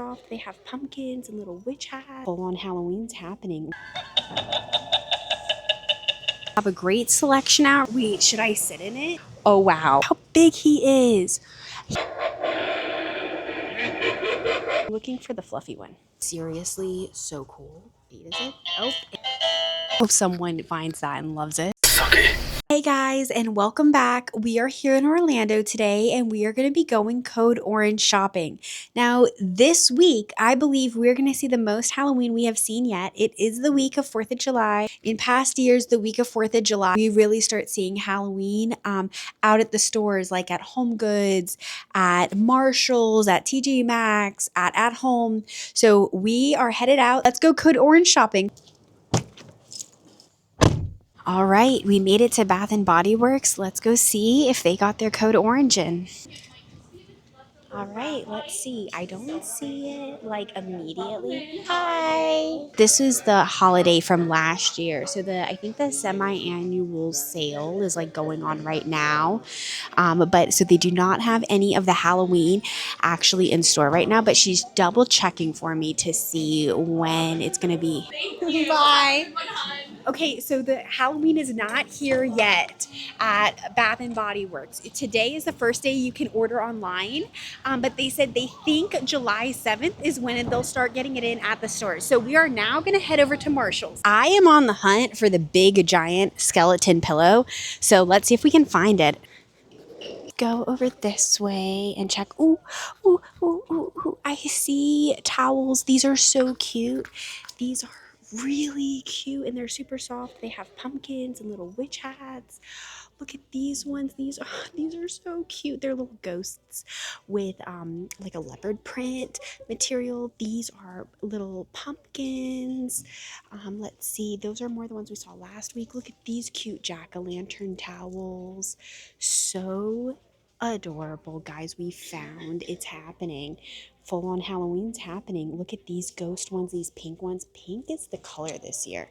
soft. They have pumpkins and little witch hats. Full on Halloween's happening. Have a great selection out. Wait, should I sit in it? Oh wow, how big he is. Looking for the fluffy one. Seriously, so cool. Is it? Oh, hope someone finds that and loves it. Okay. Hey guys, and welcome back. We are here in Orlando today and we are going to be going Code Orange shopping. Now, this week, I believe we're going to see the most Halloween we have seen yet. It is the week of 4th of July. In past years, the week of 4th of July, we really start seeing Halloween out at the stores, like at HomeGoods, at Marshall's, at TJ Maxx, at Home. So we are headed out. Let's go Code Orange shopping. All right, we made it to Bath and Body Works. Let's go see if they got their Code Orange in. All right, let's see. I don't see it like immediately. Hi. This is the holiday from last year. So I think the semi-annual sale is like going on right now. But so they do not have any of the Halloween actually in store right now, but she's double checking for me to see when it's going to be. Bye. Okay, so the Halloween is not here yet at Bath and Body Works. Today is the first day you can order online, but they said they think July 7th is when they'll start getting it in at the stores. So we are now going to head over to Marshall's. I am on the hunt for the big giant skeleton pillow, so let's see if we can find it. Go over this way and check. Ooh, ooh, ooh, ooh, ooh. I see towels. These are so cute. These are really cute and they're super soft. They have pumpkins and little witch hats. Look at these ones. These are so cute. They're little ghosts with like a leopard print material. These are little pumpkins. Let's see. Those are more the ones we saw last week. Look at these cute jack-o'-lantern towels. So adorable, guys. We found it's happening. Full on Halloween's happening. Look at these ghost ones, these pink ones. Pink is the color this year.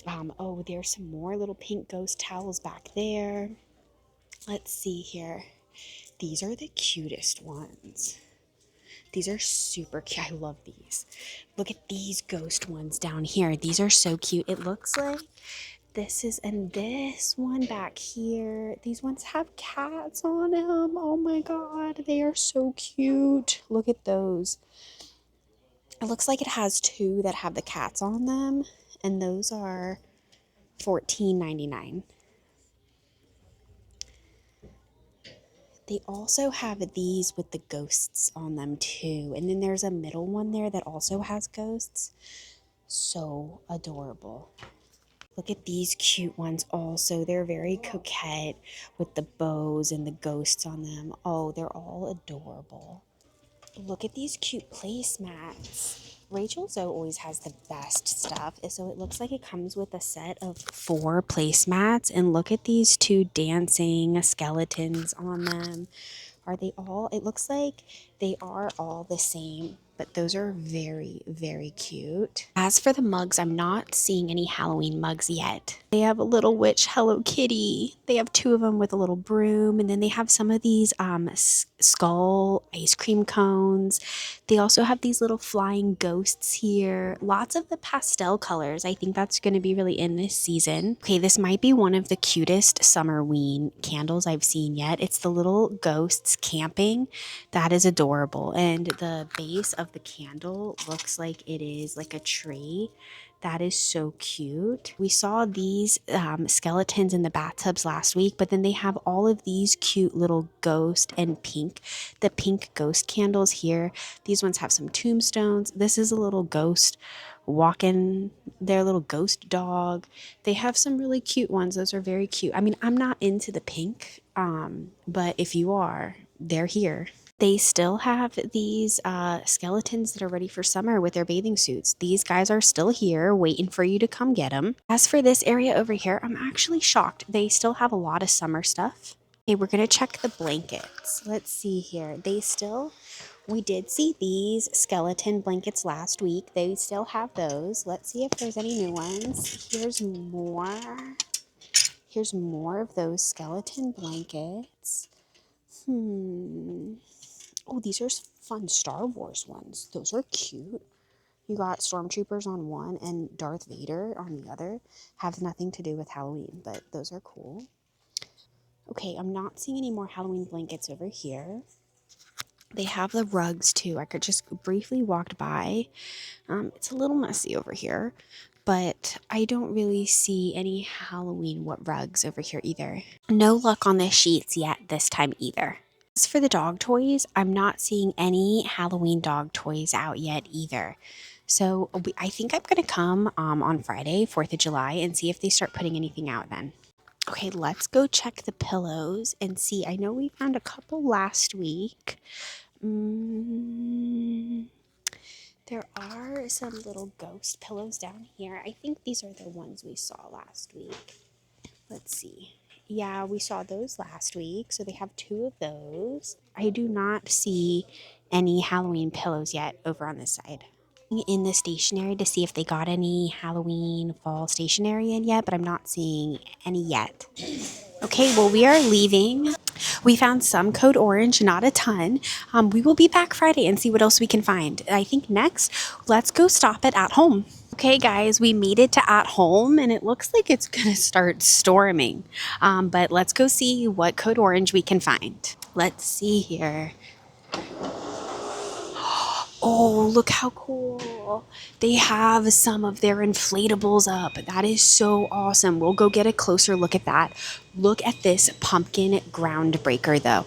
Oh, there's some more little pink ghost towels back there. Let's see here. These are the cutest ones. These are super cute. I love these. Look at these ghost ones down here. These are so cute. It looks like and this one back here. These ones have cats on them. Oh my god, they are so cute. Look at those. It looks like it has two that have the cats on them, and those are $14.99. They also have these with the ghosts on them too. And then there's a middle one there that also has ghosts. So adorable. Look at these cute ones also. They're very coquette with the bows and the ghosts on them. Oh, they're all adorable. Look at these cute placemats. Rachel Zoe always has the best stuff. So it looks like it comes with a set of 4 placemats. And look at these 2 dancing skeletons on them. Are they all? It looks like they are all the same, but those are very, very cute. As for the mugs, I'm not seeing any Halloween mugs yet. They have a little witch Hello Kitty. They have 2 of them with a little broom, and then they have some of these skull ice cream cones. They also have these little flying ghosts here. Lots of the pastel colors. I think that's going to be really in this season. Okay, this might be one of the cutest Summerween candles I've seen yet. It's the little ghosts camping. That is adorable. And the base of the candle looks like it is like a tree. That is so cute. We saw these skeletons in the bathtubs last week, but then they have all of these cute little ghost and the pink ghost candles here. These ones have some tombstones. This is a little ghost walking their little ghost dog. They have some really cute ones. Those are very cute. I mean, I'm not into the pink, but if you are, they're here. They still have these skeletons that are ready for summer with their bathing suits. These guys are still here waiting for you to come get them. As for this area over here, I'm actually shocked. They still have a lot of summer stuff. Okay, we're going to check the blankets. Let's see here. We did see these skeleton blankets last week. They still have those. Let's see if there's any new ones. Here's more of those skeleton blankets. Oh, these are fun Star Wars ones. Those are cute. You got stormtroopers on one and Darth Vader on the other. Have nothing to do with Halloween, but those are cool. Okay, I'm not seeing any more Halloween blankets over here. They have the rugs too. I could just briefly walked by. It's a little messy over here, but I don't really see any Halloween rugs over here either. No luck on the sheets yet this time either. As for the dog toys, I'm not seeing any Halloween dog toys out yet either. So I think I'm going to come on Friday, 4th of July, and see if they start putting anything out then. Okay, let's go check the pillows and see. I know we found a couple last week. There are some little ghost pillows down here. I think these are the ones we saw last week. Let's see. Yeah, we saw those last week, so they have two of those. I do not see any Halloween pillows yet over on this side. In the stationery to see if they got any Halloween fall stationery in yet, but I'm not seeing any yet. Okay, well, we are leaving. We found some Code Orange, not a ton. We will be back Friday and see what else we can find. I think next, let's go stop at home. Okay, guys, we made it to At Home, and it looks like it's going to start storming. But let's go see what Code Orange we can find. Let's see here. Oh, look how cool. They have some of their inflatables up. That is so awesome. We'll go get a closer look at that. Look at this pumpkin groundbreaker, though.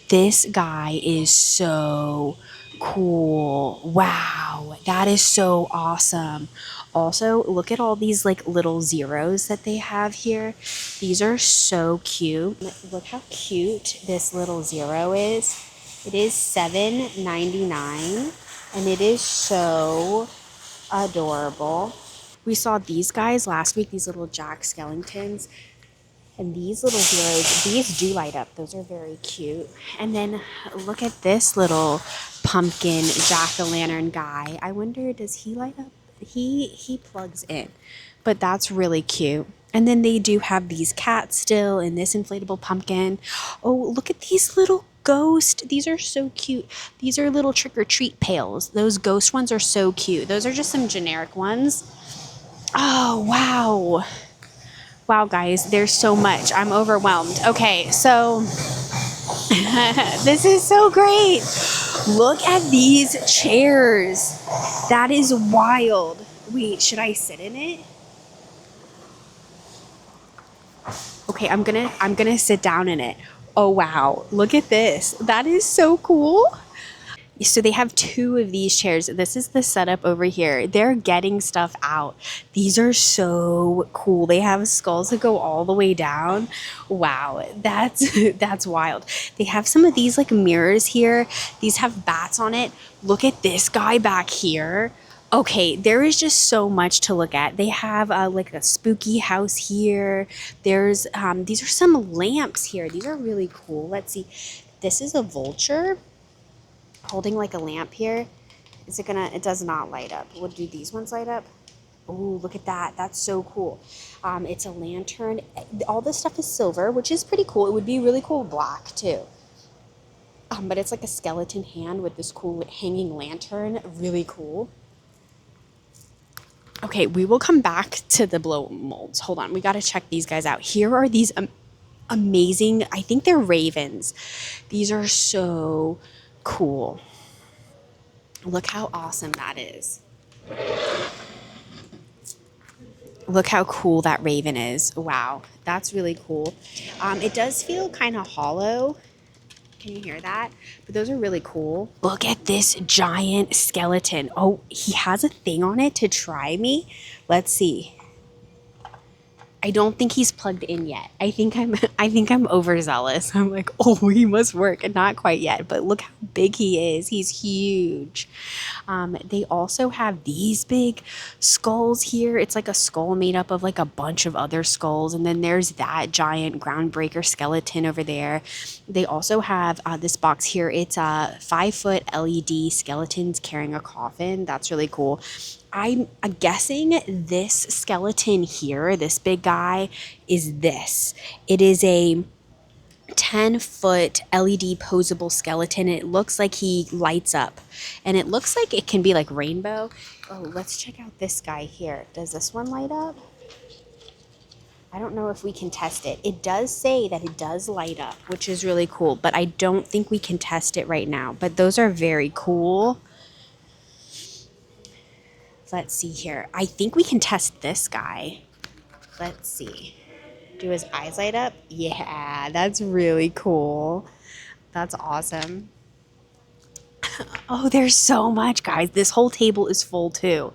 This guy is so cool. Wow, that is so awesome. Also, look at all these like little zeros that they have here. These are so cute. Look how cute this little zero is. It is $7.99. And it is so adorable. We saw these guys last week, these little Jack Skellingtons. And these little zeros, these do light up. Those are very cute. And then look at this little pumpkin jack-o'-lantern guy. I wonder, does he light up? He plugs in. But that's really cute. And then they do have these cats still and this inflatable pumpkin. Oh, look at these little ghosts. These are so cute. These are little trick-or-treat pails. Those ghost ones are so cute. Those are just some generic ones. Oh, wow. Wow, guys, there's so much. I'm overwhelmed. Okay, so this is so great. Look at these chairs. That is wild. Wait, should I sit in it? Okay, I'm gonna sit down in it. Oh wow, look at this. That is so cool. So they have two of these chairs. This is the setup over here. They're getting stuff out. These are so cool. They have skulls that go all the way down. Wow, that's wild. They have some of these like mirrors here. These have bats on it. Look at this guy back here. Okay, there is just so much to look at. They have like a spooky house here. There's these are some lamps here. These are really cool. Let's see. This is a vulture holding like a lamp here. Is it gonna, it does not light up. What do these ones light up? Oh, look at that. That's so cool. It's a lantern. All this stuff is silver, which is pretty cool. It would be really cool black too. But it's like a skeleton hand with this cool hanging lantern. Really cool. Okay, we will come back to the blow molds. Hold on, we got to check these guys out. Here are these amazing, I think they're ravens. These are so cool. Look how awesome that is. Look how cool that raven is. Wow, that's really cool. It does feel kind of hollow. Can you hear that? But those are really cool. Look at this giant skeleton. Oh, he has a thing on it to try me. Let's see. I don't think he's plugged in yet. I think I'm overzealous. I'm like, oh, he must work, and not quite yet. But look how big he is. He's huge. They also have these big skulls here. It's like a skull made up of like a bunch of other skulls, and then there's that giant groundbreaker skeleton over there. They also have this box here. It's a 5-foot LED skeletons carrying a coffin. That's really cool. I'm guessing this skeleton here, this big guy, is this. It is a 10-foot LED posable skeleton. It looks like he lights up, and it looks like it can be like rainbow. Oh, let's check out this guy here. Does this one light up? I don't know if we can test it. It does say that it does light up, which is really cool, but I don't think we can test it right now. But those are very cool. Let's see here. I think we can test this guy. Let's see. Do his eyes light up? Yeah, that's really cool. That's awesome. Oh, there's so much, guys. This whole table is full too.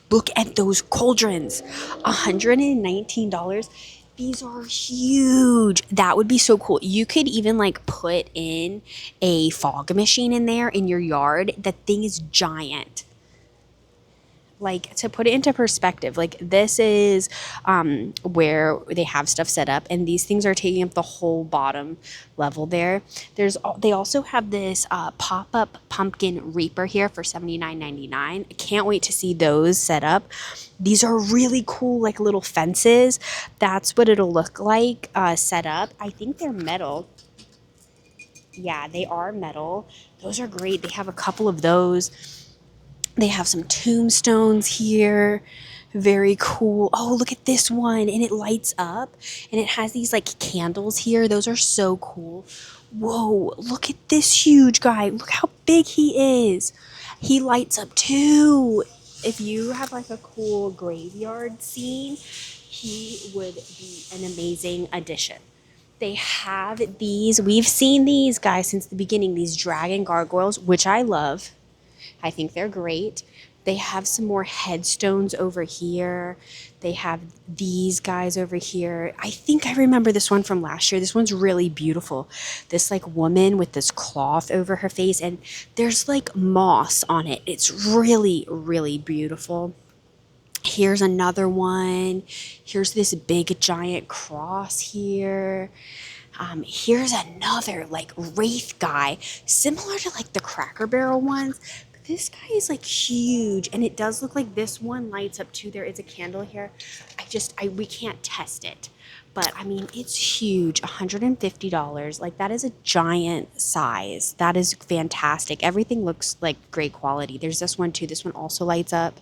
Look at those cauldrons. $119. These are huge. That would be so cool. You could even like put in a fog machine in there in your yard. That thing is giant. Like, to put it into perspective, like this is where they have stuff set up, and these things are taking up the whole bottom level there. They also have this pop-up pumpkin reaper here for $79.99. I can't wait to see those set up. These are really cool, like little fences. That's what it'll look like set up. I think they're metal. Yeah, they are metal. Those are great. They have a couple of those. They have some tombstones here. Very cool. Oh, look at this one. And it lights up. And it has these like candles here. Those are so cool. Whoa, look at this huge guy. Look how big he is. He lights up too. If you have like a cool graveyard scene, he would be an amazing addition. They have these. We've seen these guys since the beginning. These dragon gargoyles, which I love. I think they're great. They have some more headstones over here. They have these guys over here. I think I remember this one from last year. This one's really beautiful. This like woman with this cloth over her face, and there's like moss on it. It's really, really beautiful. Here's another one. Here's this big giant cross here. Here's another like wraith guy, similar to like the Cracker Barrel ones. This guy is like huge, and it does look like this one lights up too. There is a candle here. We can't test it, but I mean, it's huge. $150. Like, that is a giant size. That is fantastic. Everything looks like great quality. There's this one too. This one also lights up.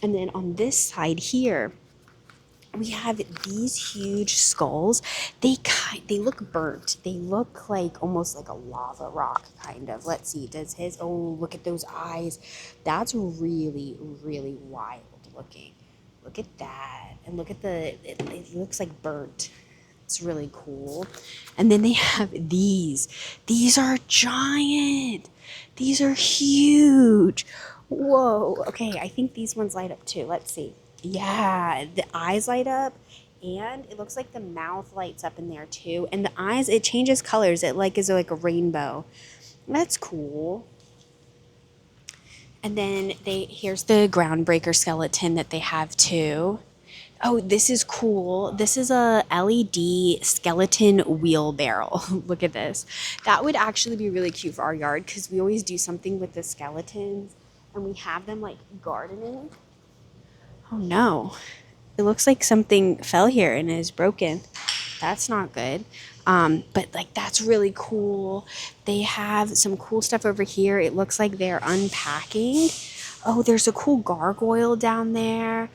And then on this side here, we have these huge skulls. They look burnt. They look like almost like a lava rock kind of. Let's see. Does his? Oh, look at those eyes. That's really, really wild looking. Look at that. And look at it looks like burnt. It's really cool. And then they have these. These are giant. These are huge. Whoa. Okay, I think these ones light up too. Let's see. Yeah, the eyes light up, and it looks like the mouth lights up in there too. And the eyes, it changes colors. It like is like a rainbow. That's cool. And then here's the groundbreaker skeleton that they have too. Oh, this is cool. This is a LED skeleton wheelbarrow. Look at this. That would actually be really cute for our yard, because we always do something with the skeletons, and we have them like gardening. Oh no, it looks like something fell here and is broken. That's not good. But like, that's really cool. They have some cool stuff over here. It looks like they're unpacking. Oh, there's a cool gargoyle down there.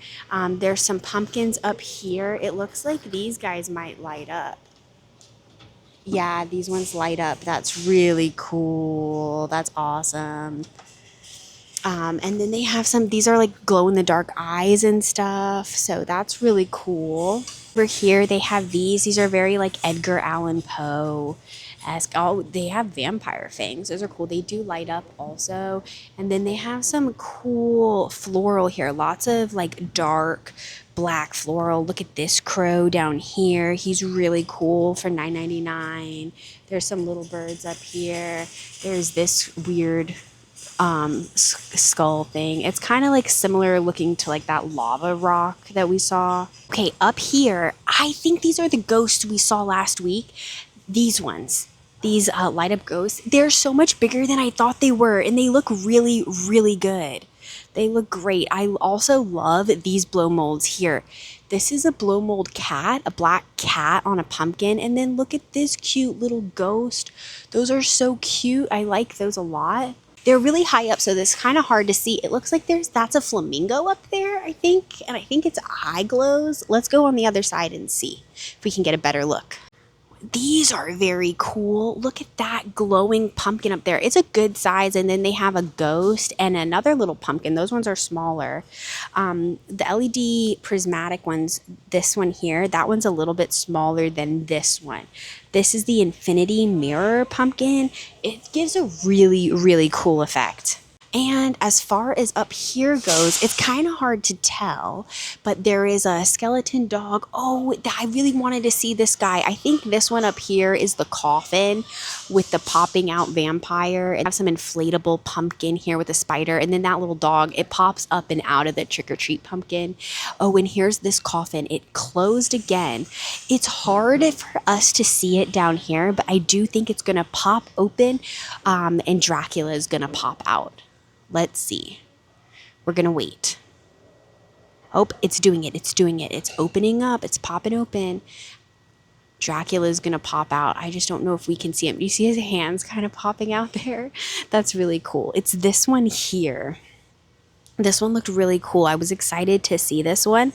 There's some pumpkins up here. It looks like these guys might light up. Yeah, these ones light up. That's really cool. That's awesome. And then they have these are like glow in the dark eyes and stuff. So that's really cool. Over here, they have these are very like Edgar Allan Poe-esque. Oh, they have vampire fangs. Those are cool. They do light up also. And then they have some cool floral here. Lots of like dark black floral. Look at this crow down here. He's really cool for $9.99. There's some little birds up here. There's this weird skull thing. It's kind of like similar looking to like that lava rock that we saw. Okay, up here, I think these are the ghosts we saw last week. These ones. These light up ghosts, they're so much bigger than I thought they were, and they look really, really good. They look great. I also love these blow molds here. This is a blow mold cat, a black cat on a pumpkin, and then look at this cute little ghost. Those are so cute. I like those a lot. They're really high up, so this is kind of hard to see. It looks like that's a flamingo up there, I think, and I think its eye glows. Let's go on the other side and see if we can get a better look. These are very cool. Look at that glowing pumpkin up there. It's a good size, and then they have a ghost and another little pumpkin. Those ones are smaller. The LED prismatic ones, this one here, that one's a little bit smaller than this one. This is the infinity mirror pumpkin. It gives a really, really cool effect. And as far as up here goes, it's kind of hard to tell, but there is a skeleton dog. Oh, I really wanted to see this guy. I think this one up here is the coffin with the popping out vampire. And I have some inflatable pumpkin here with a spider. And then that little dog, it pops up and out of the trick-or-treat pumpkin. Oh, and here's this coffin. It closed again. It's hard for us to see it down here, but I do think it's going to pop open and Dracula is going to pop out. Let's see. We're going to wait. Oh, it's doing it. It's doing it. It's opening up. It's popping open. Dracula's going to pop out. I just don't know if we can see him. You see his hands kind of popping out there? That's really cool. It's this one here. This one looked really cool. I was excited to see this one.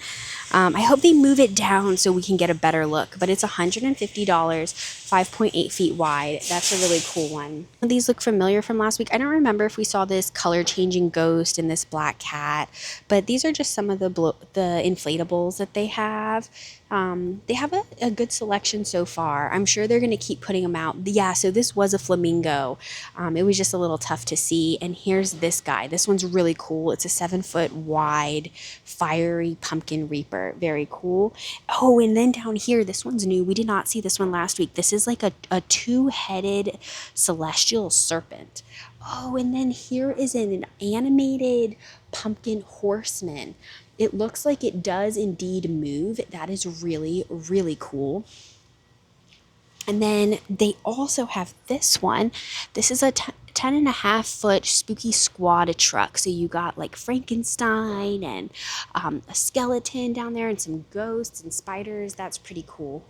I hope they move it down so we can get a better look. But it's $150, 5.8 feet wide. That's a really cool one. These look familiar from last week. I don't remember if we saw this color-changing ghost and this black cat. But these are just some of the inflatables that they have. They have a good selection so far. I'm sure they're going to keep putting them out. Yeah, so this was a flamingo. It was just a little tough to see. And here's this guy. This one's really cool. It's a 7-foot wide fiery pumpkin reaper. Very cool. Oh, and then down here, this one's new. We did not see this one last week. This is like a two-headed celestial serpent. Oh, and then here is an animated pumpkin horseman. It looks like it does indeed move. That is really, really cool. And then they also have this one. This is a 10.5-foot spooky squad truck. So you got like Frankenstein and a skeleton down there and some ghosts and spiders. That's pretty cool.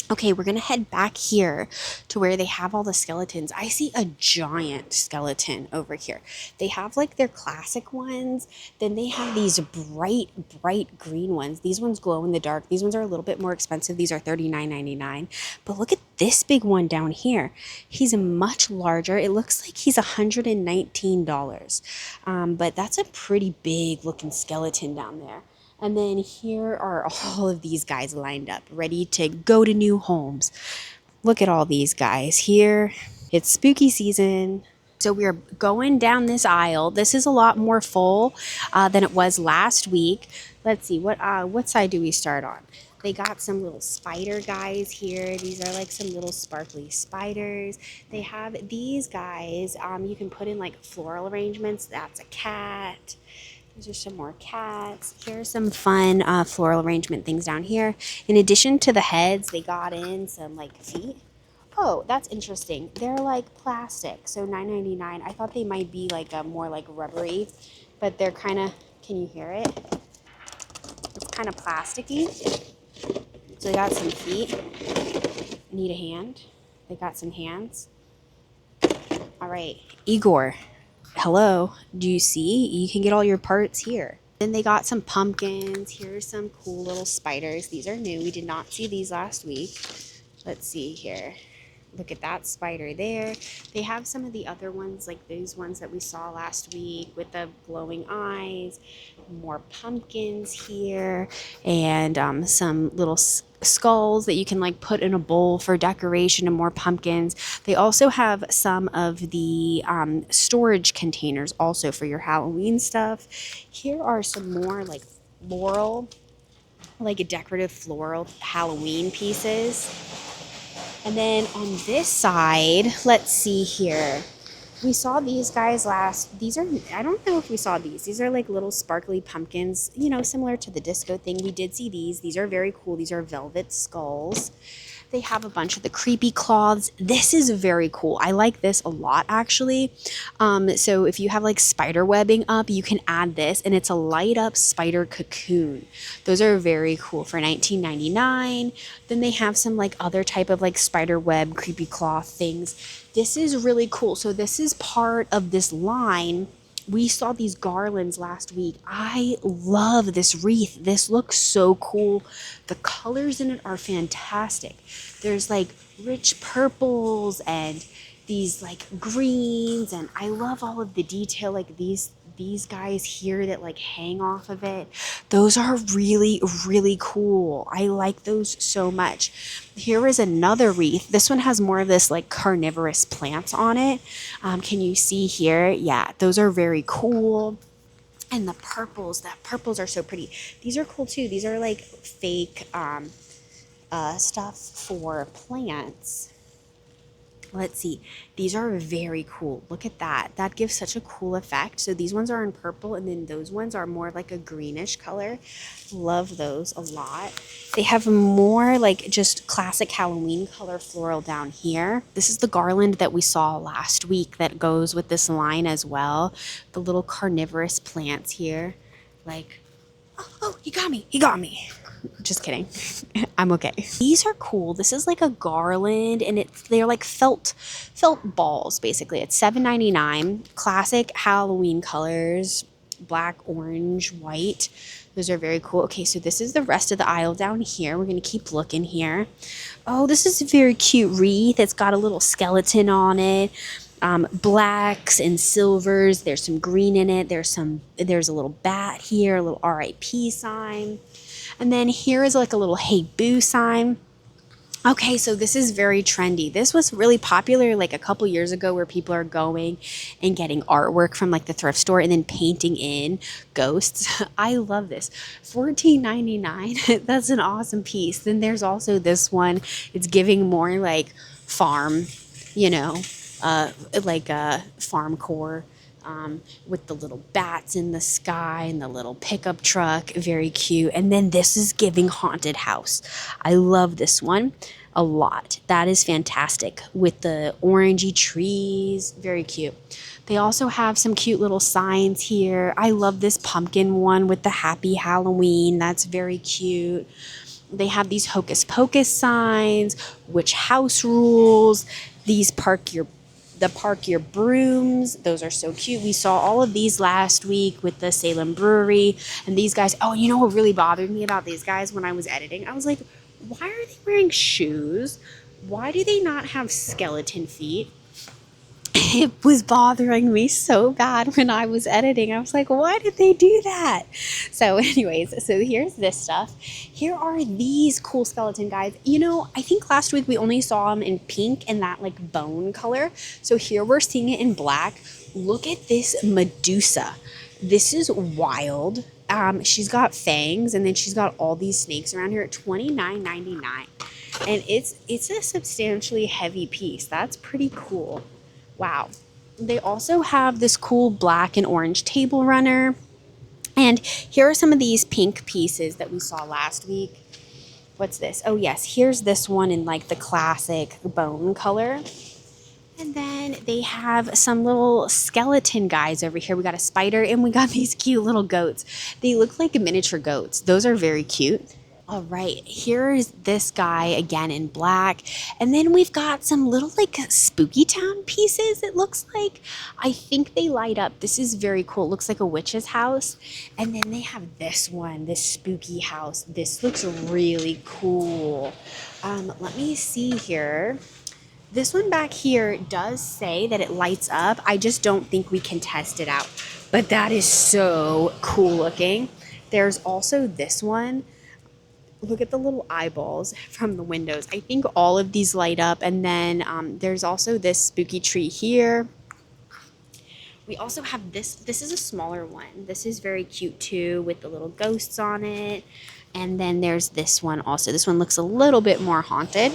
Okay, we're going to head back here to where they have all the skeletons. I see a giant skeleton over here. They have like their classic ones. Then they have these bright, bright green ones. These ones glow in the dark. These ones are a little bit more expensive. These are $39.99. But look at this big one down here. He's much larger. It looks like he's $119. But that's a pretty big looking skeleton down there. And then here are all of these guys lined up, ready to go to new homes. Look at all these guys here. It's spooky season. So we're going down this aisle. This is a lot more full than it was last week. Let's see, what side do we start on? They got some little spider guys here. These are like some little sparkly spiders. They have these guys. You can put in like floral arrangements. That's a cat. These are some more cats. Here's some fun floral arrangement things down here. In addition to the heads, they got in some like feet. Oh, that's interesting. They're like plastic, so $9.99. I thought they might be like a more like rubbery, but they're kind of, can you hear it? It's kind of plasticky. So they got some feet. Need a hand. They got some hands. All right, Igor. Hello, do you see? You can get all your parts here. Then they got some pumpkins. Here's some cool little spiders. These are new. We did not see these last week. Let's see here. Look at that spider there. They have some of the other ones, like those ones that we saw last week with the glowing eyes. More pumpkins here. And some little skulls that you can like put in a bowl for decoration and more pumpkins. They also have some of the storage containers also for your Halloween stuff. Here are some more like floral, like a decorative floral Halloween pieces. And then on this side, let's see here. We saw these guys last. These are, I don't know if we saw these. These are like little sparkly pumpkins, you know, similar to the disco thing. We did see these. These are very cool. These are velvet skulls. They have a bunch of the creepy cloths. This is very cool. I like this a lot, actually. So if you have like spider webbing up, you can add this, and it's a light up spider cocoon. Those are very cool for $19.99. Then they have some like other type of like spider web creepy cloth things. This is really cool. So this is part of this line. We saw these garlands last week. I love this wreath. This looks so cool. The colors in it are fantastic. There's like rich purples and these like greens, and I love all of the detail, like these guys here that like hang off of it. Those are really, really cool. I like those so much. Here is another wreath. This one has more of this like carnivorous plants on it. Can you see here? Yeah, those are very cool. And the purples are so pretty. These are cool too. These are like fake stuff for plants. Let's see. These are very cool. Look at that. That gives such a cool effect. So these ones are in purple, and then those ones are more like a greenish color. Love those a lot. They have more like just classic Halloween color floral down here. This is the garland that we saw last week that goes with this line as well. The little carnivorous plants here. Like, oh, he got me. He got me. Just kidding. I'm okay. These are cool. This is like a garland, and they're like felt balls basically. It's $7.99. Classic Halloween colors, black, orange, white. Those are very cool. Okay, so this is the rest of the aisle down here. We're gonna keep looking here. Oh, this is a very cute wreath. It's got a little skeleton on it. Blacks and silvers. There's some green in it. There's a little bat here, a little RIP sign. And then here is like a little hey boo sign. Okay, so this is very trendy. This was really popular like a couple years ago, where people are going and getting artwork from like the thrift store and then painting in ghosts. I love this. $14.99. That's an awesome piece. Then there's also this one. It's giving more like farm, like farm core. With the little bats in the sky and the little pickup truck. Very cute. And then this is giving haunted house. I love this one a lot. That is fantastic with the orangey trees. Very cute. They also have some cute little signs here. I love this pumpkin one with the happy Halloween. That's very cute. They have these hocus pocus signs, which house rules, these park your brooms. Those are so cute. We saw all of these last week with the Salem Brewery and these guys. Oh, you know what really bothered me about these guys when I was editing? I was like, why are they wearing shoes? Why do they not have skeleton feet? It was bothering me so bad when I was editing. I was like, why did they do that? So anyways, so here's this stuff. Here are these cool skeleton guys. I think last week we only saw them in pink and that like bone color. So here we're seeing it in black. Look at this Medusa. This is wild. She's got fangs, and then she's got all these snakes around here at $29.99. And it's a substantially heavy piece. That's pretty cool. Wow. They also have this cool black and orange table runner. And here are some of these pink pieces that we saw last week. What's this? Oh, yes. Here's this one in like the classic bone color. And then they have some little skeleton guys over here. We got a spider, and we got these cute little goats. They look like miniature goats. Those are very cute. All right, here's this guy again in black. And then we've got some little like spooky town pieces, it looks like. I think they light up. This is very cool. It looks like a witch's house. And then they have this one, this spooky house. This looks really cool. Let me see here. This one back here does say that it lights up. I just don't think we can test it out. But that is so cool looking. There's also this one. Look at the little eyeballs from the windows. I think all of these light up. And then there's also this spooky tree here. We also have this. This is a smaller one. This is very cute too, with the little ghosts on it. And then there's this one also. This one looks a little bit more haunted.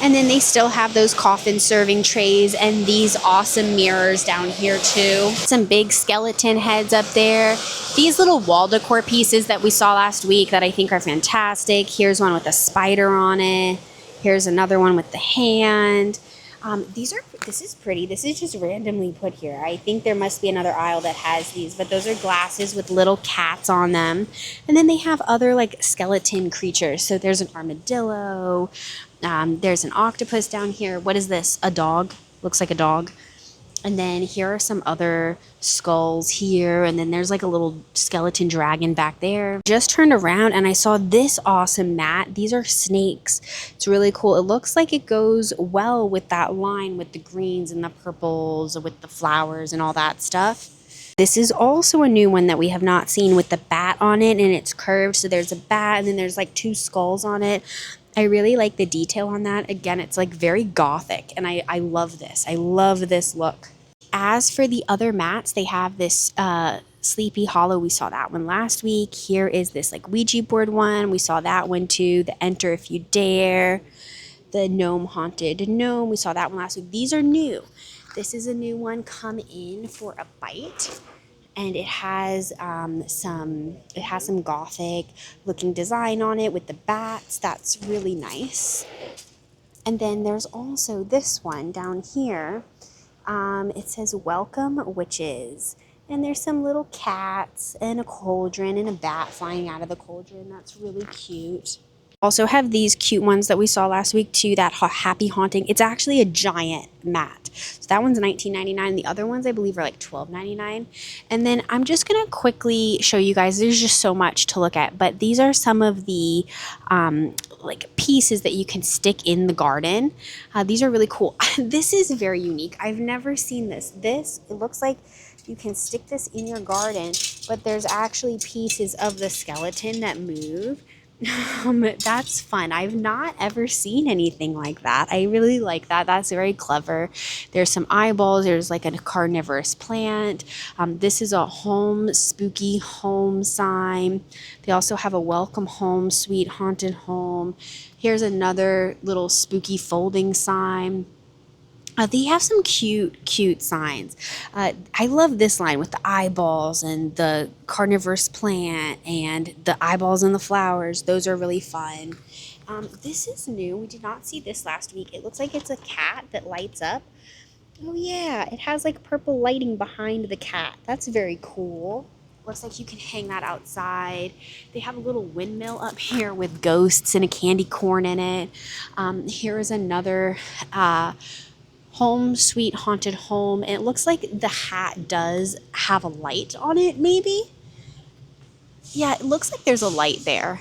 And then they still have those coffin serving trays and these awesome mirrors down here too. Some big skeleton heads up there. These little wall decor pieces that we saw last week that I think are fantastic. Here's one with a spider on it. Here's another one with the hand. This is pretty. This is just randomly put here. I think there must be another aisle that has these, but those are glasses with little cats on them. And then they have other like skeleton creatures. So there's an armadillo. There's an octopus down here. What is this? A dog. Looks like a dog. And then here are some other skulls here. And then there's like a little skeleton dragon back there. Just turned around and I saw this awesome mat. These are snakes. It's really cool. It looks like it goes well with that line with the greens and the purples, with the flowers and all that stuff. This is also a new one that we have not seen with the bat on it, and it's curved. So there's a bat and then there's like two skulls on it. I really like the detail on that. Again, it's like very Gothic, and I love this. I love this look. As for the other mats, they have this Sleepy Hollow. We saw that one last week. Here is this like Ouija board one. We saw that one too. The Enter If You Dare. The Gnome Haunted Gnome. We saw that one last week. These are new. This is a new one. Come in for a bite. And it has some Gothic looking design on it with the bats. That's really nice. And then there's also this one down here. It says Welcome Witches. And there's some little cats and a cauldron and a bat flying out of the cauldron. That's really cute. Also have these cute ones that we saw last week too, that Happy Haunting. It's actually a giant mat. So that one's $19.99. The other ones I believe are like $12.99. And then I'm just going to quickly show you guys, there's just so much to look at, but these are some of the like pieces that you can stick in the garden. These are really cool. This is very unique. I've never seen this. It looks like you can stick this in your garden, but there's actually pieces of the skeleton that move. That's fun. I've not ever seen anything like that. I really like that. That's very clever. There's some eyeballs. There's like a carnivorous plant. This is a spooky home sign. They also have a welcome home, sweet haunted home. Here's another little spooky folding sign. They have some cute signs. I love this line with the eyeballs and the carnivorous plant and the eyeballs and the flowers. Those are really fun. This is new. We did not see this last week. It looks like it's a cat that lights up. Oh yeah, it has like purple lighting behind the cat. That's very cool. Looks like you can hang that outside. They have a little windmill up here with ghosts and a candy corn in it. Here is another home, sweet haunted home. And it looks like the hat does have a light on it, maybe. Yeah, it looks like there's a light there.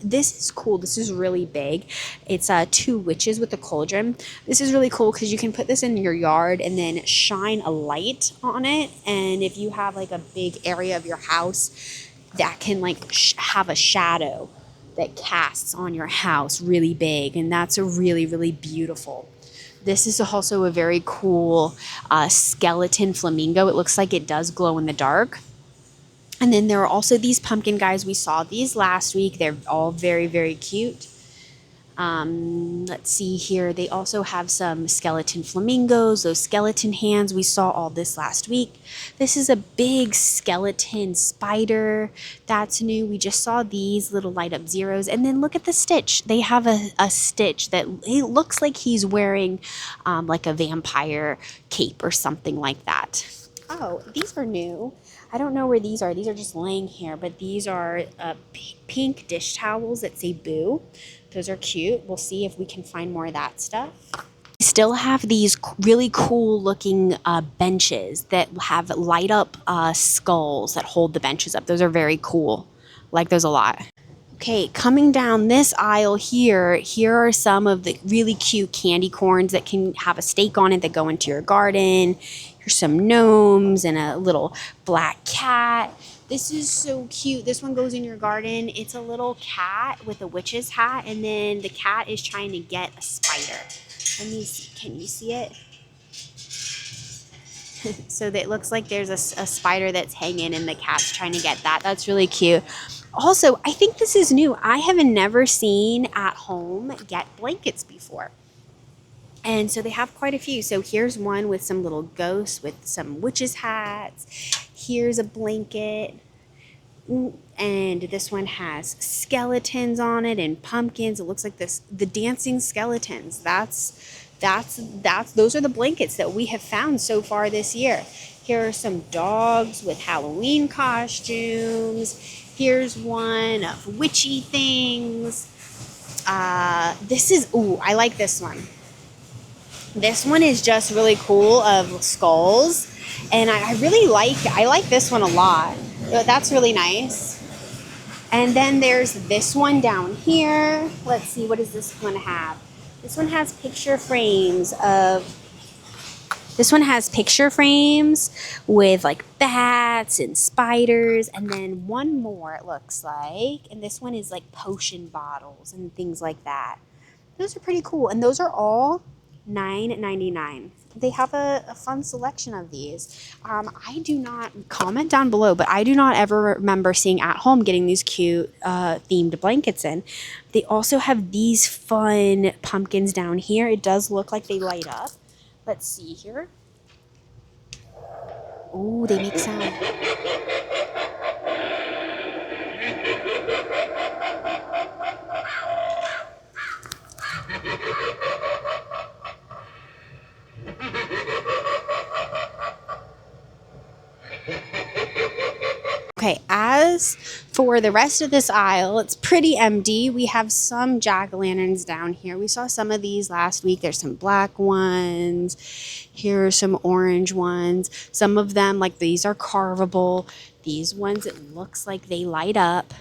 This is cool. This is really big. It's two witches with a cauldron. This is really cool because you can put this in your yard and then shine a light on it. And if you have like a big area of your house that can like have a shadow that casts on your house really big, and that's a really beautiful. This is also a very cool skeleton flamingo. It looks like it does glow in the dark. And then there are also these pumpkin guys. We saw these last week. They're all very cute. Let's see here. They also have some skeleton flamingos, those skeleton hands. We saw all this last week. This is a big skeleton spider. That's new. We just saw these little light up zeros. And then look at the Stitch. They have a Stitch that it looks like he's wearing like a vampire cape or something like that. Oh, these are new. I don't know where these are. These are just laying here, but these are pink dish towels that say boo. Those are cute. We'll see if we can find more of that stuff. We still have these really cool looking benches that have light up skulls that hold the benches up. Those are very cool. Like those a lot. Okay, coming down this aisle here are some of the really cute candy corns that can have a stake on it that go into your garden. Here's some gnomes and a little black cat. This is so cute. This one goes in your garden. It's a little cat with a witch's hat, and then the cat is trying to get a spider. Can you see it? So that it looks like there's a spider that's hanging and the cat's trying to get that. That's really cute. Also, I think this is new. I have never seen at home get blankets before. And so they have quite a few. So here's one with some little ghosts with some witches' hats. Here's a blanket. And this one has skeletons on it and pumpkins. It looks like the dancing skeletons. Those are the blankets that we have found so far this year. Here are some dogs with Halloween costumes. Here's one of witchy things. I like this one. This one is just really cool of skulls. And I like this one a lot. That's really nice. And then there's this one down here. Let's see, what does this one have? This one has picture frames with like bats and spiders, and then one more it looks like. And this one is like potion bottles and things like that. Those are pretty cool, and those are all $9.99. They have a fun selection of these. I do not, comment down below, but I do not ever remember seeing At Home getting these cute themed blankets in. They also have these fun pumpkins down here. It does look like they light up. Let's see here. Ooh, they make sound. Okay, as for the rest of this aisle, it's pretty empty. We have some jack-o'-lanterns down here. We saw some of these last week. There's some black ones. Here are some orange ones. Some of them, like these, are carvable. These ones, it looks like they light up.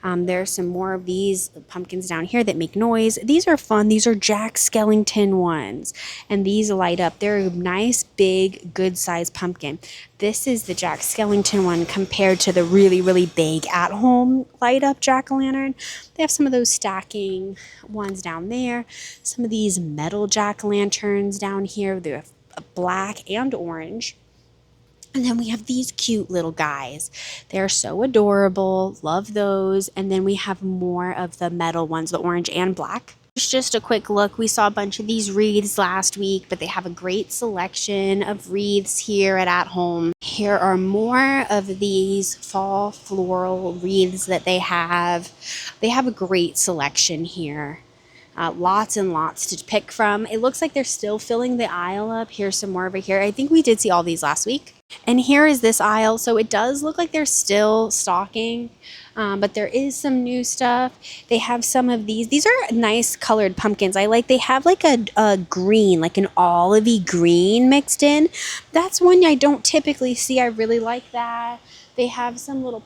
There's some more of these pumpkins down here that make noise. These are fun. These are Jack Skellington ones, and these light up. They're a nice, big, good-sized pumpkin. This is the Jack Skellington one compared to the really, really big at-home light-up jack-o'-lantern. They have some of those stacking ones down there. Some of these metal jack-o'-lanterns down here. They're black and orange. And then we have these cute little guys. They're so adorable. Love those. And then we have more of the metal ones, the orange and black. Just a quick look. We saw a bunch of these wreaths last week, but they have a great selection of wreaths here at Home. Here are more of these fall floral wreaths that they have. They have a great selection here. Lots and lots to pick from. It looks like they're still filling the aisle up. Here's some more over here. I think we did see all these last week. And here is this aisle. So it does look like they're still stocking, but there is some new stuff. They have some of these. These are nice colored pumpkins. They have like a green, like an olivey green mixed in. That's one I don't typically see. I really like that. They have some little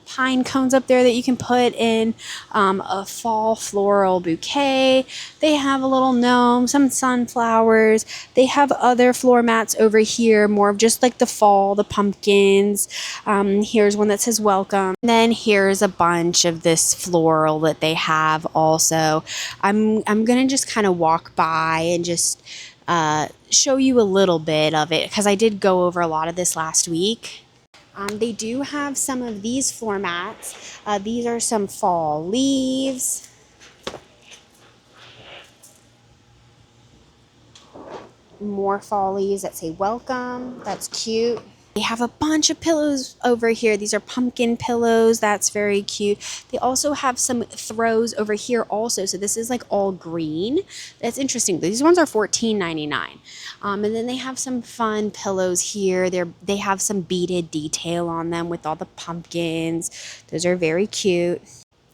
pine cones up there that you can put in a fall floral bouquet. They have a little gnome, some sunflowers. They have other floor mats over here, more of just like the fall, the pumpkins. Here's one that says welcome. And then here's a bunch of this floral that they have also. I'm going to just kind of walk by and just show you a little bit of it because I did go over a lot of this last week. They do have some of these floor mats. These are some fall leaves. More fall leaves that say welcome. That's cute. They have a bunch of pillows over here. These are pumpkin pillows. That's very cute. They also have some throws over here also. So this is like all green. That's interesting. These ones are $14.99. And then they have some fun pillows here. They have some beaded detail on them with all the pumpkins. Those are very cute.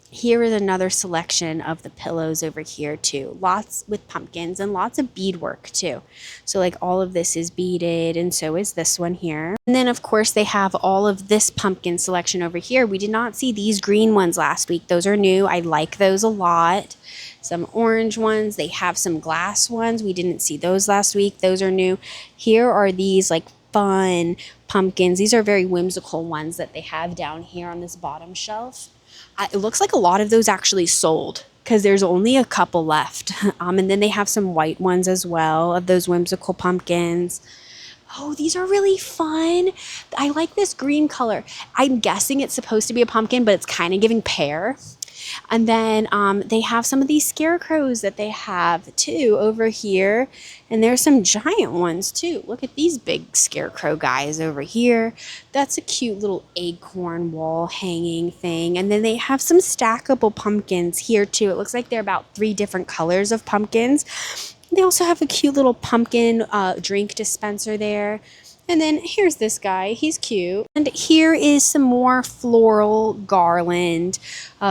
Here is another selection of the pillows over here too. Lots with pumpkins and lots of beadwork too. So like all of this is beaded and so is this one here. And then of course they have all of this pumpkin selection over here. We did not see these green ones last week. Those are new. I like those a lot. Some orange ones. They have some glass ones. We didn't see those last week. Those are new. Here are these like fun pumpkins. These are very whimsical ones that they have down here on this bottom shelf. It looks like a lot of those actually sold because there's only a couple left. And then they have some white ones as well of those whimsical pumpkins. Oh, these are really fun. I like this green color. I'm guessing it's supposed to be a pumpkin, but it's kind of giving pear. And then they have some of these scarecrows that they have too over here. And there's some giant ones too. Look at these big scarecrow guys over here. That's a cute little acorn wall hanging thing. And then they have some stackable pumpkins here too. It looks like they're about 3 different colors of pumpkins. They also have a cute little pumpkin drink dispenser there. And then here's this guy. He's cute. And here is some more floral garland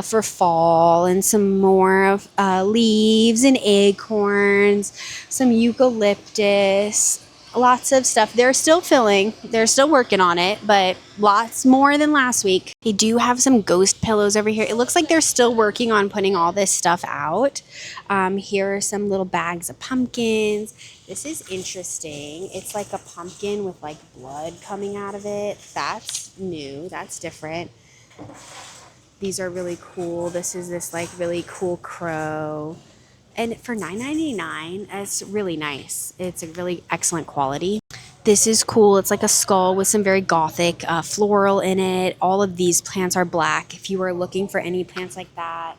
for fall, and some more of leaves and acorns, some eucalyptus, lots of stuff. They're still filling. They're still working on it, but lots more than last week. They do have some ghost pillows over here. It looks like they're still working on putting all this stuff out. Here are some little bags of pumpkins. This is interesting. It's like a pumpkin with like blood coming out of it. That's new. That's different. These are really cool. This is this like really cool crow. And for $9.99, it's really nice. It's a really excellent quality. This is cool. It's like a skull with some very Gothic floral in it. All of these plants are black. If you were looking for any plants like that,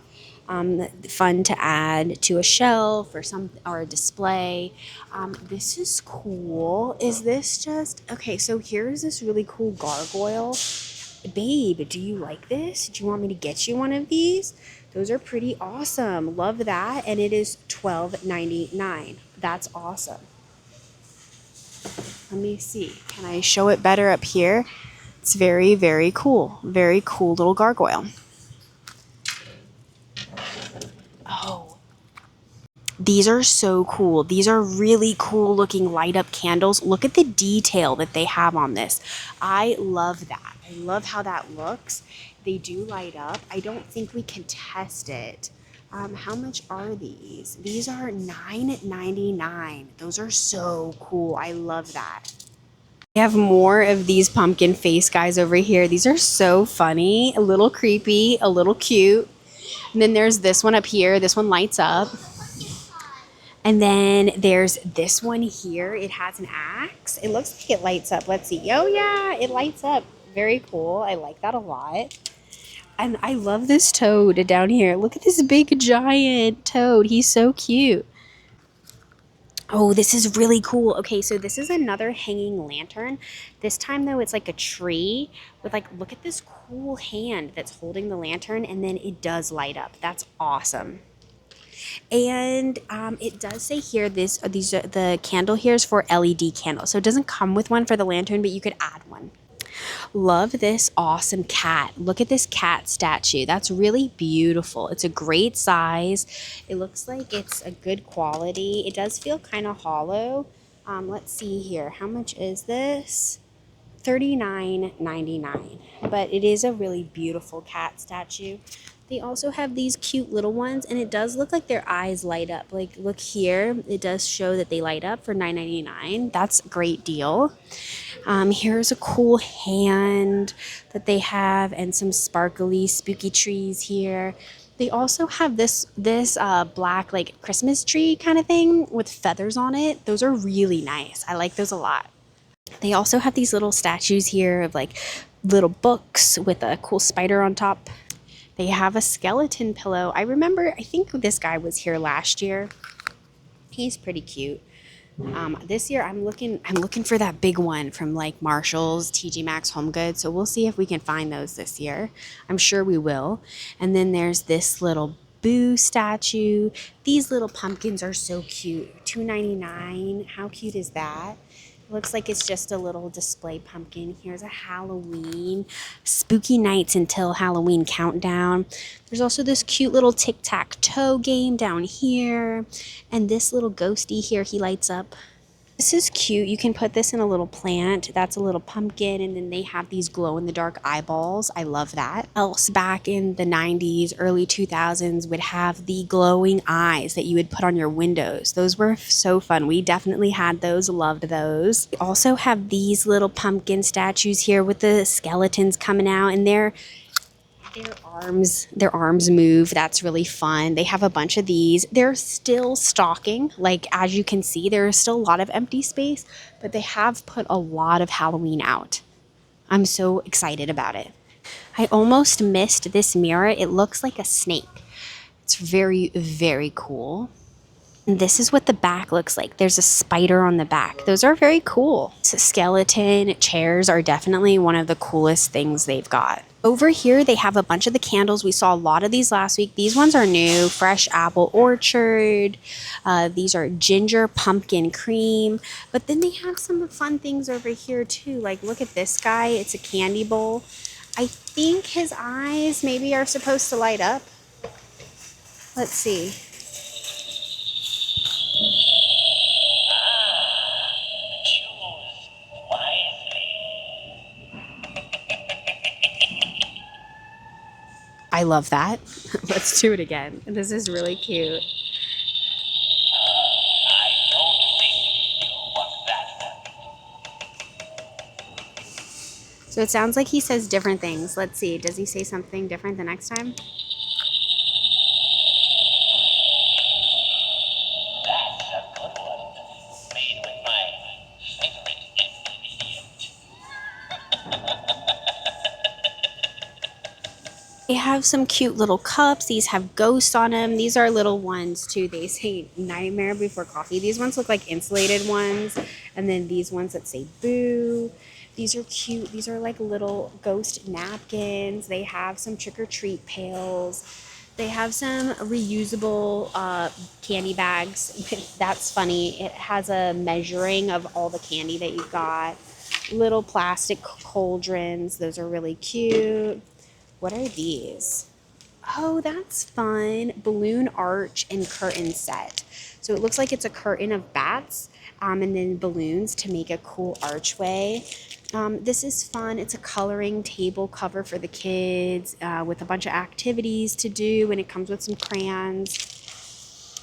fun to add to a shelf or a display. This is cool. Is this just okay? So here's this really cool gargoyle. Babe, do you like this? Do you want me to get you one of these? Those are pretty awesome. Love that. And it is $12.99. That's awesome. Let me see. Can I show it better up here? It's very, very cool. Very cool little gargoyle. Oh, these are so cool. These are really cool looking light up candles. Look at the detail that they have on this. I love that. I love how that looks. They do light up. I don't think we can test it. How much are these? These are $9.99. Those are so cool. I love that. We have more of these pumpkin face guys over here. These are so funny, a little creepy, a little cute. And then there's this one up here. This one lights up. And then there's this one here. It has an axe. It looks like it lights up. Let's see. Oh yeah, it lights up. Very cool. I like that a lot. And I love this toad down here. Look at this big giant toad. He's so cute. Oh, this is really cool. Okay, so this is another hanging lantern. This time though, it's like a tree with like, look at this cool hand that's holding the lantern, and then it does light up. That's awesome. And it does say here the candle here is for LED candles. So it doesn't come with one for the lantern, but you could add one. Love this awesome cat. Look at this cat statue. That's really beautiful. It's a great size. It looks like it's a good quality. It does feel kind of hollow. Let's see here. How much is this? $39.99. But it is a really beautiful cat statue. They also have these cute little ones, and it does look like their eyes light up. Like, look here. It does show that they light up for $9.99. That's a great deal. Here's a cool hand that they have, and some sparkly, spooky trees here. They also have this black, like, Christmas tree kind of thing with feathers on it. Those are really nice. I like those a lot. They also have these little statues here of, like, little books with a cool spider on top. They have a skeleton pillow. I think this guy was here last year. He's pretty cute. This year I'm looking for that big one from like Marshall's, TJ Maxx, HomeGoods. So we'll see if we can find those this year. I'm sure we will. And then there's this little Boo statue. These little pumpkins are so cute. $2.99. How cute is that? Looks like it's just a little display pumpkin. Here's a Halloween, spooky nights until Halloween countdown. There's also this cute little tic-tac-toe game down here. And this little ghosty here, he lights up. This is cute. You can put this in a little plant. That's a little pumpkin, and then they have these glow-in-the-dark eyeballs. I love that. Else back in the 90s, early 2000s would have the glowing eyes that you would put on your windows. Those were so fun. We definitely had those, loved those. We also have these little pumpkin statues here with the skeletons coming out, and their arms move. That's really fun. They have a bunch of these. They're still stocking. Like, as you can see, there is still a lot of empty space, but they have put a lot of Halloween out. I'm so excited about it. I almost missed this mirror. It looks like a snake. It's very, very cool. And this is what the back looks like. There's a spider on the back. Those are very cool. So skeleton chairs are definitely one of the coolest things they've got. Over here, they have a bunch of the candles. We saw a lot of these last week. These ones are new. Fresh apple orchard. These are ginger pumpkin cream. But then they have some fun things over here too. Like, look at this guy. It's a candy bowl. I think his eyes maybe are supposed to light up. Let's see. I love that. Let's do it again. This is really cute. So it sounds like he says different things. Let's see. Does he say something different the next time? That's a good one. Made with my favorite ingredient. They have some cute little cups. These have ghosts on them. These are little ones too. They say Nightmare Before Coffee. These ones look like insulated ones. And then these ones that say Boo. These are cute. These are like little ghost napkins. They have some trick-or-treat pails. They have some reusable candy bags. That's funny. It has a measuring of all the candy that you've got. Little plastic cauldrons. Those are really cute. What are these? Oh, that's fun. Balloon arch and curtain set. So it looks like it's a curtain of bats and then balloons to make a cool archway. This is fun. It's a coloring table cover for the kids with a bunch of activities to do, and it comes with some crayons.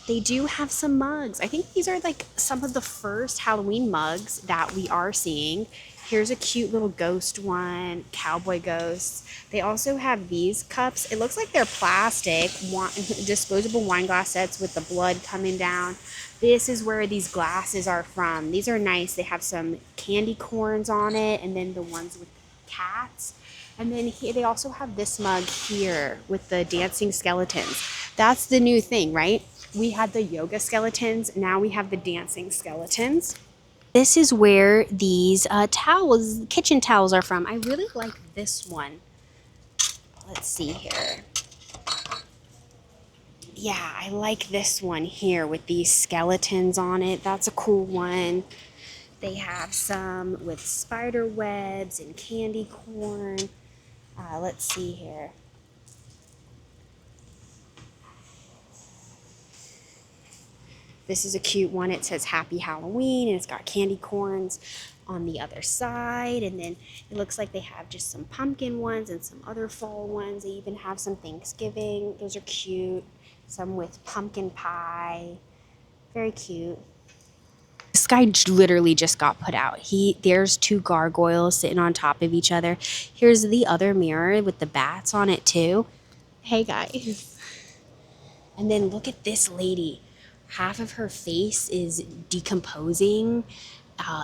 They do have some mugs. I think these are like some of the first Halloween mugs that we are seeing. Here's a cute little ghost one, cowboy ghosts. They also have these cups. It looks like they're plastic, disposable wine glass sets with the blood coming down. This is where these glasses are from. These are nice. They have some candy corns on it, and then the ones with cats. And then here, they also have this mug here with the dancing skeletons. That's the new thing, right? We had the yoga skeletons. Now we have the dancing skeletons. This is where these towels, kitchen towels are from. I really like this one. Let's see here. Yeah, I like this one here with these skeletons on it. That's a cool one. They have some with spider webs and candy corn. Let's see here. This is a cute one. It says Happy Halloween, and it's got candy corns on the other side. And then it looks like they have just some pumpkin ones and some other fall ones. They even have some Thanksgiving. Those are cute. Some with pumpkin pie. Very cute. This guy literally just got put out. There's two gargoyles sitting on top of each other. Here's the other mirror with the bats on it too. Hey guys. And then look at this lady. Half of her face is decomposing.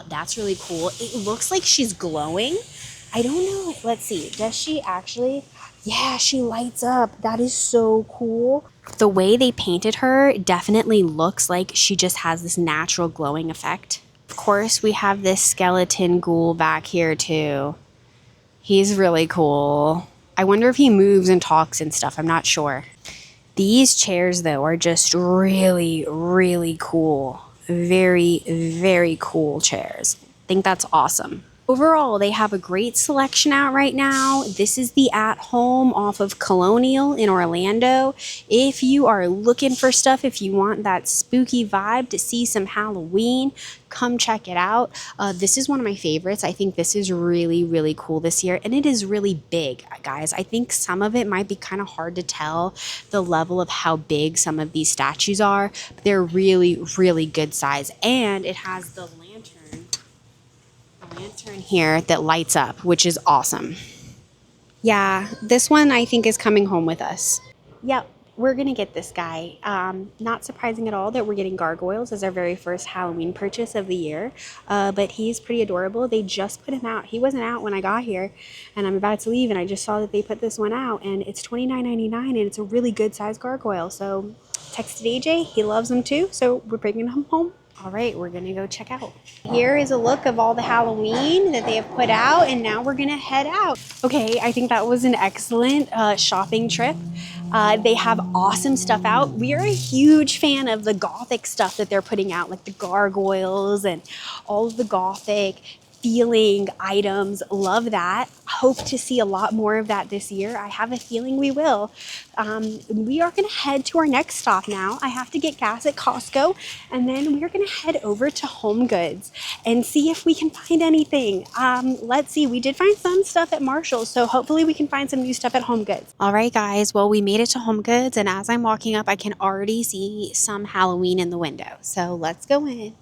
That's really cool. It looks like she's glowing. I don't know. Let's see. Does she actually? Yeah, she lights up. That is so cool. The way they painted her definitely looks like she just has this natural glowing effect. Of course, we have this skeleton ghoul back here too. He's really cool. I wonder if he moves and talks and stuff. I'm not sure. These chairs, though, are just really, really cool. Very, very cool chairs. I think that's awesome. Overall, they have a great selection out right now. This is the At Home off of Colonial in Orlando. If you are looking for stuff, if you want that spooky vibe to see some Halloween, come check it out. This is one of my favorites. I think this is really, really cool this year, and it is really big, guys. I think some of it might be kind of hard to tell the level of how big some of these statues are, but they're really, really good size, and it has the lantern here that lights up, which is awesome. Yeah, this one I think is coming home with us. Yep, we're gonna get this guy. Not surprising at all that we're getting gargoyles as our very first Halloween purchase of the year, but he's pretty adorable. They just put him out. He wasn't out when I got here, and I'm about to leave, and I just saw that they put this one out, and it's $29.99, and it's a really good size gargoyle. So texted AJ, he loves them too, so we're bringing him home. All right, we're gonna go check out. Here is a look of all the Halloween that they have put out, and now we're gonna head out. Okay, I think that was an excellent shopping trip. They have awesome stuff out. We are a huge fan of the Gothic stuff that they're putting out, like the gargoyles and all of the Gothic feeling items. Love that. Hope to see a lot more of that this year. I have a feeling we will. We are going to head to our next stop now. I have to get gas at Costco, and then we are going to head over to HomeGoods and see if we can find anything. Let's see. We did find some stuff at Marshall's, so hopefully we can find some new stuff at HomeGoods. All right, guys. Well, we made it to HomeGoods, and as I'm walking up, I can already see some Halloween in the window. So let's go in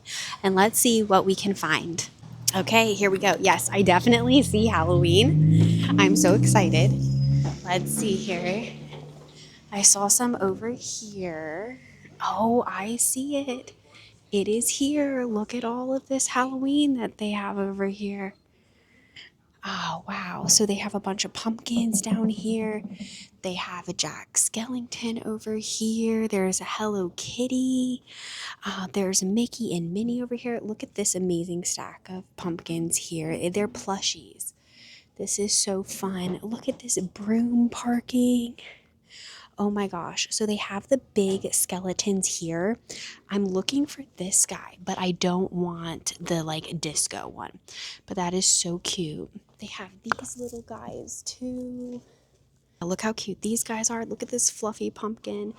and let's see what we can find. Okay, here we go. Yes, I definitely see Halloween. I'm so excited. Let's see here. I saw some over here. Oh, I see it. It is here. Look at all of this Halloween that they have over here. Oh, wow. So they have a bunch of pumpkins down here. They have a Jack Skellington over here. There's a Hello Kitty. There's Mickey and Minnie over here. Look at this amazing stack of pumpkins here. They're plushies. This is so fun. Look at this broom parking. Oh my gosh. So they have the big skeletons here. I'm looking for this guy, but I don't want the like disco one. But that is so cute. They have these little guys too. Look how cute these guys are. Look at this fluffy pumpkin.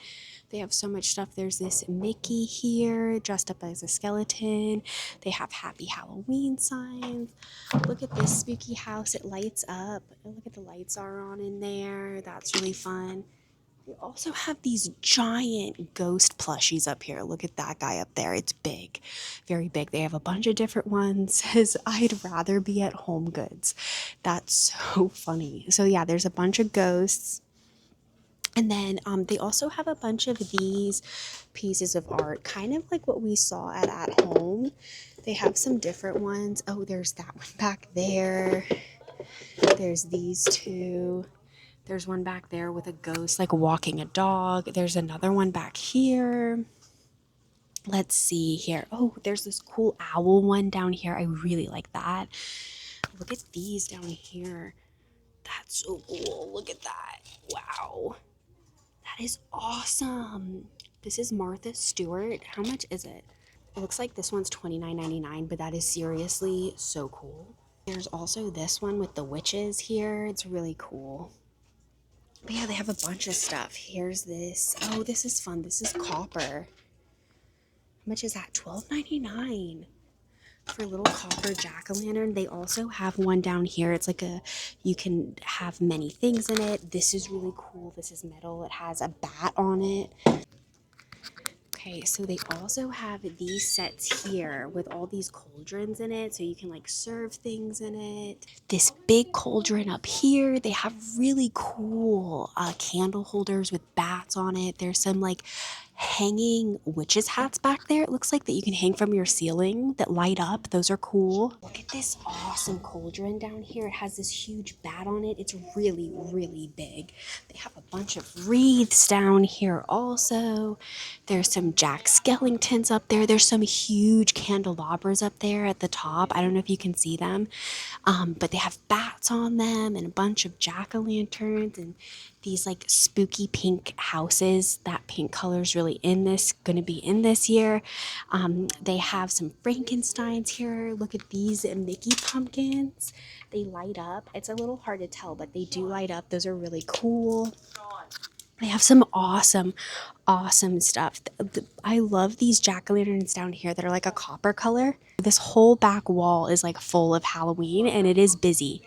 They have so much stuff. There's this Mickey here dressed up as a skeleton. They have happy Halloween signs. Look at this spooky house. It lights up. Look at the lights are on in there. That's really fun. They also have these giant ghost plushies up here. Look at that guy up there. It's big, very big. They have a bunch of different ones. Says, I'd rather be at HomeGoods. That's so funny. So yeah, there's a bunch of ghosts. And then they also have a bunch of these pieces of art, kind of like what we saw at home. They have some different ones. Oh, there's that one back there. There's these two. There's one back there with a ghost like walking a dog. There's another one back here. Let's see here. Oh, there's this cool owl one down here. I really like that. Look at these down here. That's so cool. Look at that. Wow. That is awesome. This is Martha Stewart. How much is it? It looks like this one's $29.99, but that is seriously so cool. There's also this one with the witches here. It's really cool. But yeah, they have a bunch of stuff. Here's this. Oh, this is fun. This is copper. How much is that? $12.99 for a little copper jack-o'-lantern. They also have one down here. It's like you can have many things in it. This is really cool. This is metal. It has a bat on it. Okay, so they also have these sets here with all these cauldrons in it, so you can like serve things in it. This big cauldron up here, they have really cool candle holders with bats on it. There's some like hanging witches hats back there. It looks like that you can hang from your ceiling that light up. Those are cool. Look at this awesome cauldron down here. It has this huge bat on it. It's really, really big. They have a bunch of wreaths down here also. There's some Jack Skellingtons up there. There's some huge candelabras up there at the top. I don't know if you can see them, but they have bats on them and a bunch of jack-o'-lanterns and these like spooky pink houses. That pink color is really gonna be in this year. They have some Frankensteins here. Look at these Mickey pumpkins. They light up. It's a little hard to tell, but they do light up. Those are really cool. They have some awesome stuff. I love these jack-o'-lanterns down here that are like a copper color. This whole back wall is like full of Halloween and it is busy.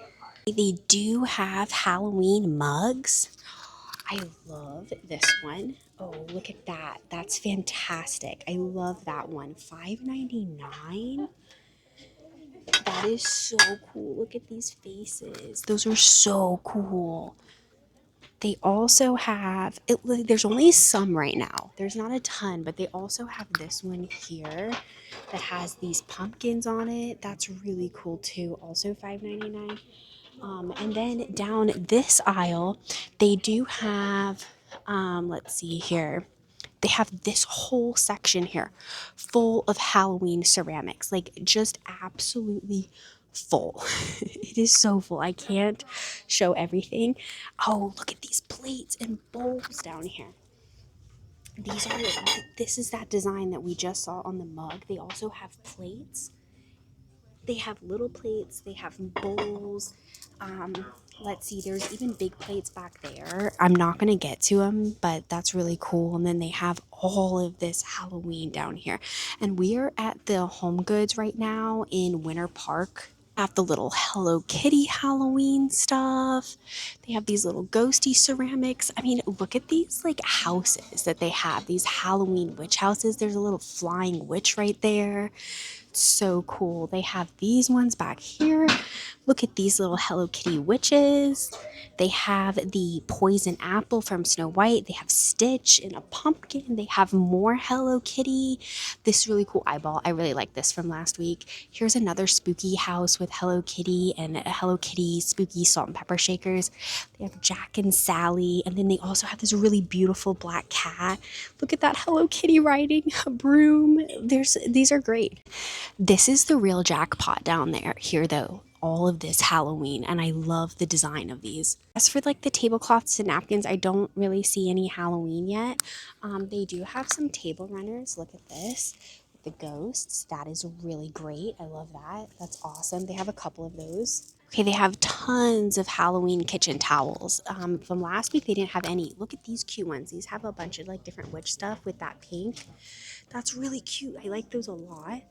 They do have Halloween mugs. I love this one. Oh, look at that. That's fantastic. I love that one. $5.99. That is so cool. Look at these faces. Those are so cool. They also have, there's only some right now. There's not a ton, but they also have this one here that has these pumpkins on it. That's really cool too. Also $5.99. And then down this aisle, they do have, let's see here. They have this whole section here full of Halloween ceramics, like just absolutely full. It is so full. I can't show everything. Oh, look at these plates and bowls down here. These are, this is that design that we just saw on the mug. They also have plates. They have little plates, they have bowls. Um, let's see, there's even big plates back there. I'm not going to get to them, but that's really cool. And then they have all of this Halloween down here. And we are at the HomeGoods right now in Winter Park. Have the little Hello Kitty Halloween stuff. They have these little ghosty ceramics. I mean, look at these like houses that they have. These Halloween witch houses. There's a little flying witch right there. So cool. They have these ones back here. Look at these little Hello Kitty witches. They have the poison apple from Snow White. They have Stitch and a pumpkin. They have more Hello Kitty. This really cool eyeball. I really like this from last week. Here's another spooky house with Hello Kitty and a Hello Kitty spooky salt and pepper shakers. They have Jack and Sally. And then they also have this really beautiful black cat. Look at that Hello Kitty riding a broom. These are great. This is the real jackpot down there here though. All of this Halloween, and I love the design of these. As for like the tablecloths and napkins, I don't really see any Halloween yet. They do have some table runners. Look at this. The ghosts. That is really great. I love that. That's awesome. They have a couple of those. Okay, they have tons of Halloween kitchen towels. From last week, they didn't have any. Look at these cute ones. These have a bunch of like different witch stuff with that pink. That's really cute. I like those a lot.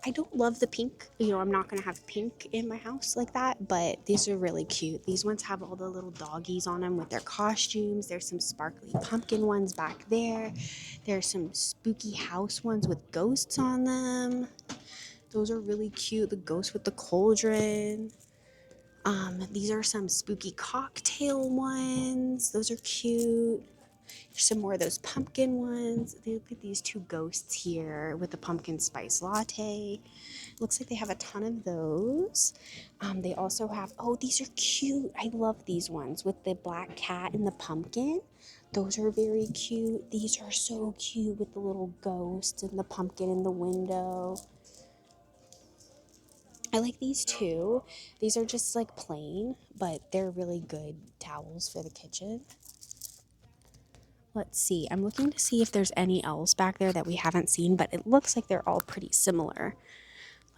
I don't love the pink. I'm not going to have pink in my house like that, but these are really cute. These ones have all the little doggies on them with their costumes. There's some sparkly pumpkin ones back there. There's some spooky house ones with ghosts on them. Those are really cute. The ghost with the cauldron. These are some spooky cocktail ones. Those are cute. There's some more of those pumpkin ones. Look at these two ghosts here with the pumpkin spice latte. Looks like they have a ton of those. They also have, oh, these are cute. I love these ones with the black cat and the pumpkin. Those are very cute. These are so cute with the little ghost and the pumpkin in the window. I like these too. These are just like plain, but they're really good towels for the kitchen. Let's see. I'm looking to see if there's any else back there that we haven't seen, but it looks like they're all pretty similar.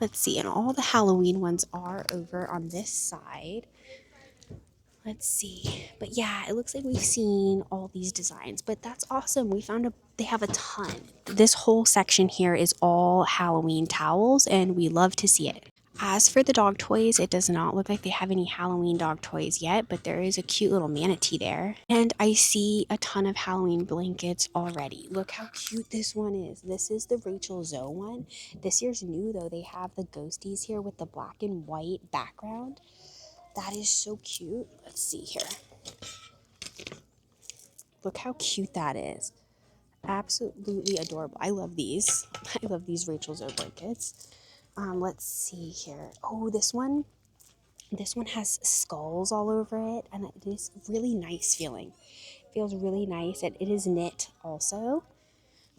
Let's see. And all the Halloween ones are over on this side. Let's see. But yeah, it looks like we've seen all these designs, but that's awesome. They have a ton. This whole section here is all Halloween towels, and we love to see it. As for the dog toys, it does not look like they have any Halloween dog toys yet, but there is a cute little manatee there. And I see a ton of Halloween blankets already. Look how cute this one is. This is the Rachel Zoe one. This year's new though. They have the ghosties here with the black and white background. That is so cute. Let's see here. Look how cute that is. Absolutely adorable. I love these. I love these Rachel Zoe blankets. Let's see here. Oh, this one has skulls all over it, and it is really nice feeling. It feels really nice, and it is knit also.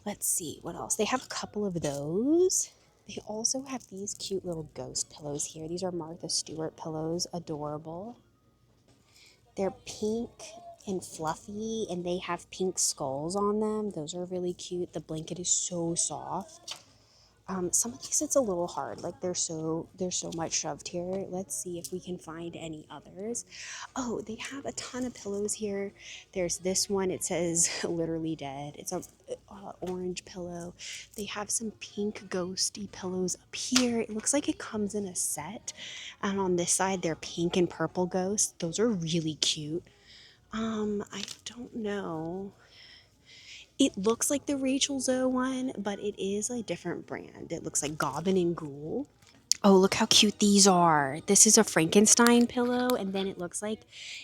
Let's see what else. They have a couple of those. They also have these cute little ghost pillows here. These are Martha Stewart pillows. Adorable. They're pink and fluffy, and they have pink skulls on them. Those are really cute. The blanket is so soft. Some of these it's a little hard, like there's so much shoved here. Let's see if we can find any others. Oh, they have a ton of pillows here. There's this one, it says literally dead. It's a orange pillow. They have some pink ghosty pillows up here. It looks like it comes in a set, and on this side they're pink and purple ghosts. Those are really cute. I don't know. It looks like the Rachel Zoe one, but it is a different brand. It looks like Goblin and Ghoul. Oh, look how cute these are. This is a Frankenstein pillow, and then it looks like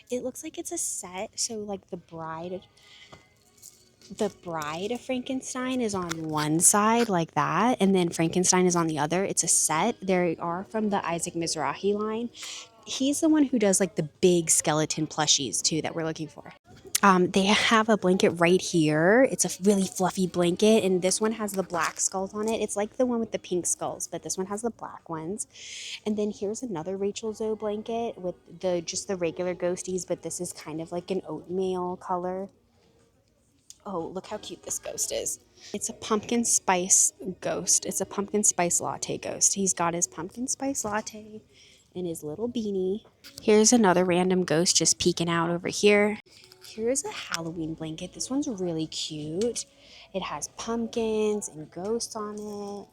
it's a set. So like the bride of Frankenstein is on one side like that, and then Frankenstein is on the other. It's a set. They are from the Isaac Mizrahi line. He's the one who does like the big skeleton plushies too that we're looking for. They have a blanket right here. It's a really fluffy blanket, and this one has the black skulls on it. It's like the one with the pink skulls, but this one has the black ones. And then here's another Rachel Zoe blanket with the regular ghosties, but this is kind of like an oatmeal color. Oh, look how cute this ghost is. It's a pumpkin spice ghost. It's a pumpkin spice latte ghost. He's got his pumpkin spice latte and his little beanie. Here's another random ghost just peeking out over here. Here's a Halloween blanket. This one's really cute. It has pumpkins and ghosts on it.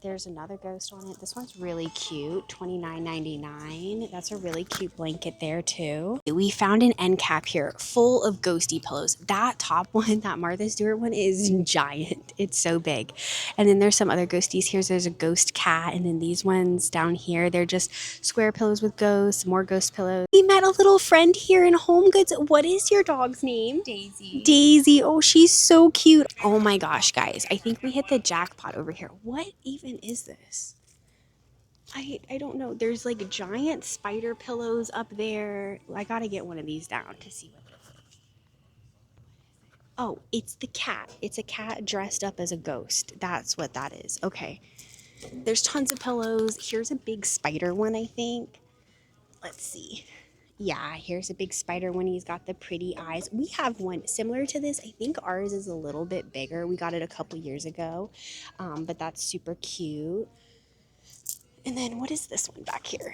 There's another ghost on it. This one's really cute, $29.99. That's a really cute blanket there too. We found an end cap here full of ghosty pillows. That top one, that Martha Stewart one, is giant. It's so big. And then there's some other ghosties here. So there's a ghost cat, and then these ones down here, they're just square pillows with ghosts, more ghost pillows. We met a little friend here in HomeGoods. What is your dog's name? Daisy. Daisy. Oh, she's so cute. Oh my gosh, guys. I think we hit the jackpot over here. What even is this? I don't know. There's like giant spider pillows up there. I gotta get one of these down to see what this is. Oh, it's the cat. It's a cat dressed up as a ghost. That's what that is. Okay. There's tons of pillows. Here's a big spider one, I think. Let's see. Yeah, here's a big spider one. He's got the pretty eyes. We have one similar to this. I think ours is a little bit bigger. We got it a couple years ago, but that's super cute. And then what is this one back here?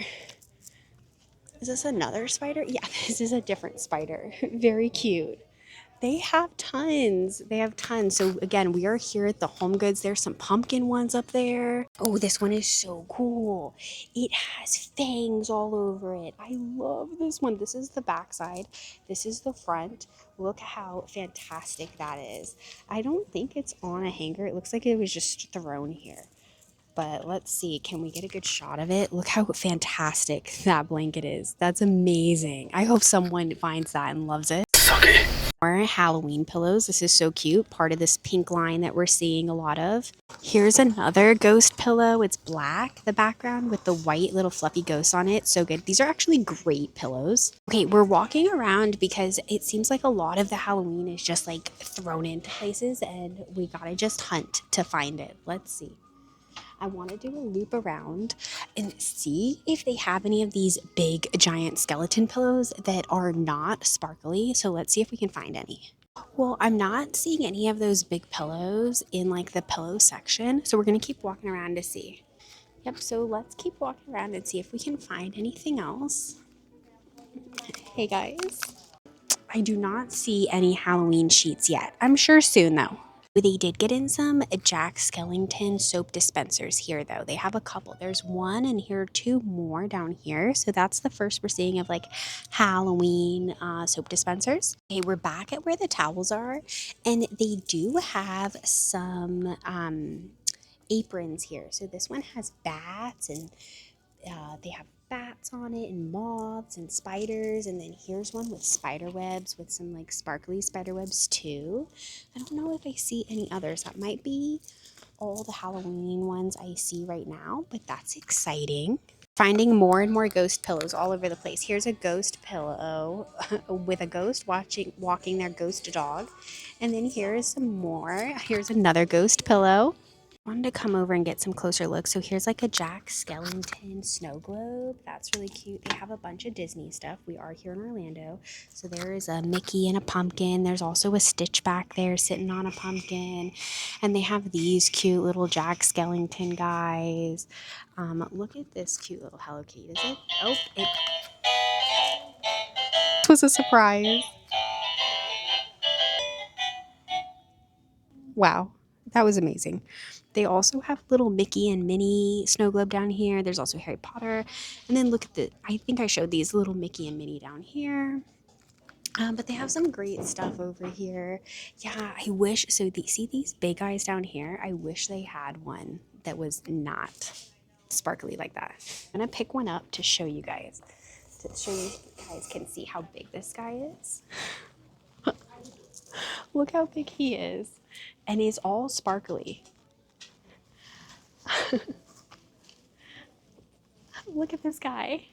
Is this another spider? Yeah, this is a different spider. Very cute. They have tons. They have tons. So again, we are here at the HomeGoods. There's some pumpkin ones up there. Oh, this one is so cool. It has fangs all over it. I love this one. This is the back side. This is the front. Look how fantastic that is. I don't think it's on a hanger. It looks like it was just thrown here. But let's see, can we get a good shot of it? Look how fantastic that blanket is. That's amazing. I hope someone finds that and loves it. Okay. More Halloween pillows. This is so cute. Part of this pink line that we're seeing a lot of. Here's another ghost pillow. It's black, the background, with the white little fluffy ghost on it. So good. These are actually great pillows. Okay, we're walking around because it seems like a lot of the Halloween is just like thrown into places, and we gotta just hunt to find it. Let's see. I want to do a loop around and see if they have any of these big giant skeleton pillows that are not sparkly. So let's see if we can find any. Well, I'm not seeing any of those big pillows in like the pillow section. So we're going to keep walking around to see. Yep, so let's keep walking around and see if we can find anything else. Hey guys. I do not see any Halloween sheets yet. I'm sure soon though. They did get in some Jack Skellington soap dispensers here, though. They have a couple. There's one, and here are two more down here. So that's the first we're seeing of like Halloween soap dispensers. Okay, we're back at where the towels are, and they do have some aprons here. So this one has bats, and they have bats on it, and moths and spiders, and then here's one with spider webs, with some like sparkly spider webs too. I don't know if I see any others. That might be all the Halloween ones I see right now, but that's exciting. Finding more and more ghost pillows all over the place. Here's a ghost pillow with a ghost walking their ghost dog, and then here is some more. Here's another ghost pillow. Wanted to come over and get some closer looks. So here's like a Jack Skellington snow globe. That's really cute. They have a bunch of Disney stuff. We are here in Orlando. So there is a Mickey and a pumpkin. There's also a Stitch back there sitting on a pumpkin. And they have these cute little Jack Skellington guys. Look at this cute little Hello Kitty. Is it? Oh, it was a surprise. Wow, that was amazing. They also have little Mickey and Minnie snow globe down here. There's also Harry Potter. And then look at I think I showed these little Mickey and Minnie down here. But they have some great stuff over here. Yeah, I wish, so see these big guys down here? I wish they had one that was not sparkly like that. I'm gonna pick one up to show you guys. To show you guys can see how big this guy is. Look how big he is. And he's all sparkly. Look at this guy.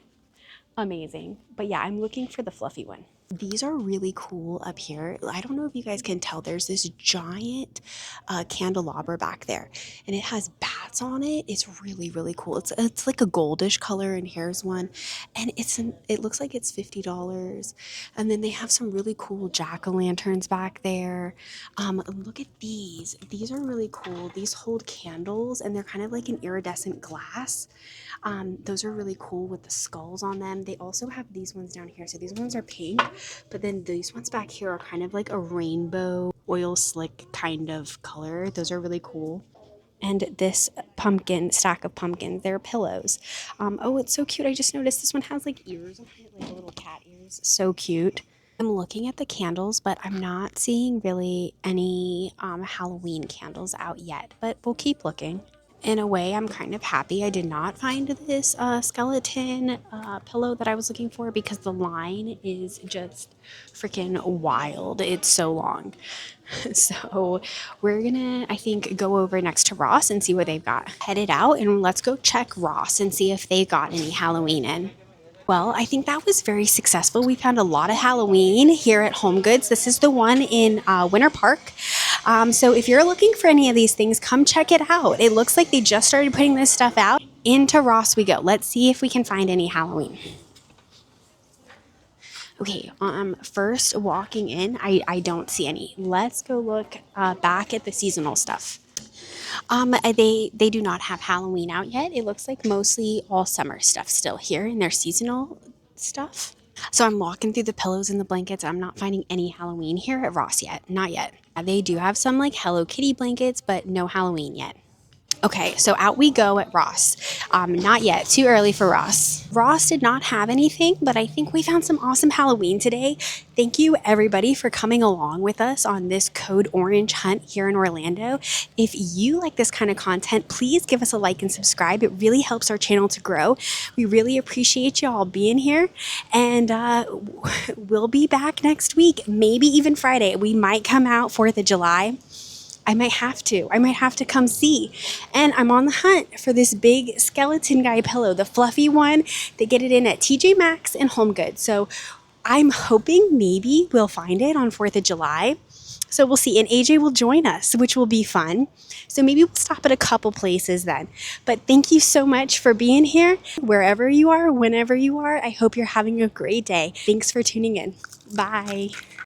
Amazing. But yeah, I'm looking for the fluffy one. These are really cool up here. I don't know if you guys can tell, there's this giant candelabra back there and it has bats on it. It's really, really cool. It's like a goldish color, and here's one, and it looks like it's $50. And then they have some really cool jack-o'-lanterns back there. Look at these. These are really cool. These hold candles and they're kind of like an iridescent glass. Those are really cool with the skulls on them. They also have these ones down here. So these ones are pink, but then these ones back here are kind of like a rainbow oil slick kind of color. Those are really cool. And this pumpkin stack of pumpkins, they're pillows. Oh, it's so cute. I just noticed this one has like ears on it, like little cat ears. So cute. I'm looking at the candles, but I'm not seeing really any Halloween candles out yet, but we'll keep looking. In a way, I'm kind of happy I did not find this skeleton pillow that I was looking for, because the line is just freaking wild. It's so long. So we're gonna, I think, go over next to Ross and see what they've got. Headed out and let's go check Ross and see if they got any Halloween in. Well, I think that was very successful. We found a lot of Halloween here at HomeGoods. This is the one in Winter Park. So if you're looking for any of these things, come check it out. It looks like they just started putting this stuff out. Into Ross we go. Let's see if we can find any Halloween. Okay, first walking in, I don't see any. Let's go look back at the seasonal stuff. They do not have Halloween out yet. It looks like mostly all summer stuff still here in their seasonal stuff. So I'm walking through the pillows and the blankets. I'm not finding any Halloween here at Ross yet. Not yet. They do have some like Hello Kitty blankets, but no Halloween yet. Okay, so out we go at Ross. Not yet, too early for Ross. Ross did not have anything, but I think we found some awesome Halloween today. Thank you everybody for coming along with us on this Code Orange hunt here in Orlando. If you like this kind of content, please give us a like and subscribe. It really helps our channel to grow. We really appreciate you all being here, and we'll be back next week, maybe even Friday. We might come out 4th of July. I might have to come see. And I'm on the hunt for this big skeleton guy pillow, the fluffy one. They get it in at TJ Maxx and HomeGoods. So I'm hoping maybe we'll find it on 4th of July. So we'll see. And AJ will join us, which will be fun. So maybe we'll stop at a couple places then. But thank you so much for being here. Wherever you are, whenever you are, I hope you're having a great day. Thanks for tuning in. Bye.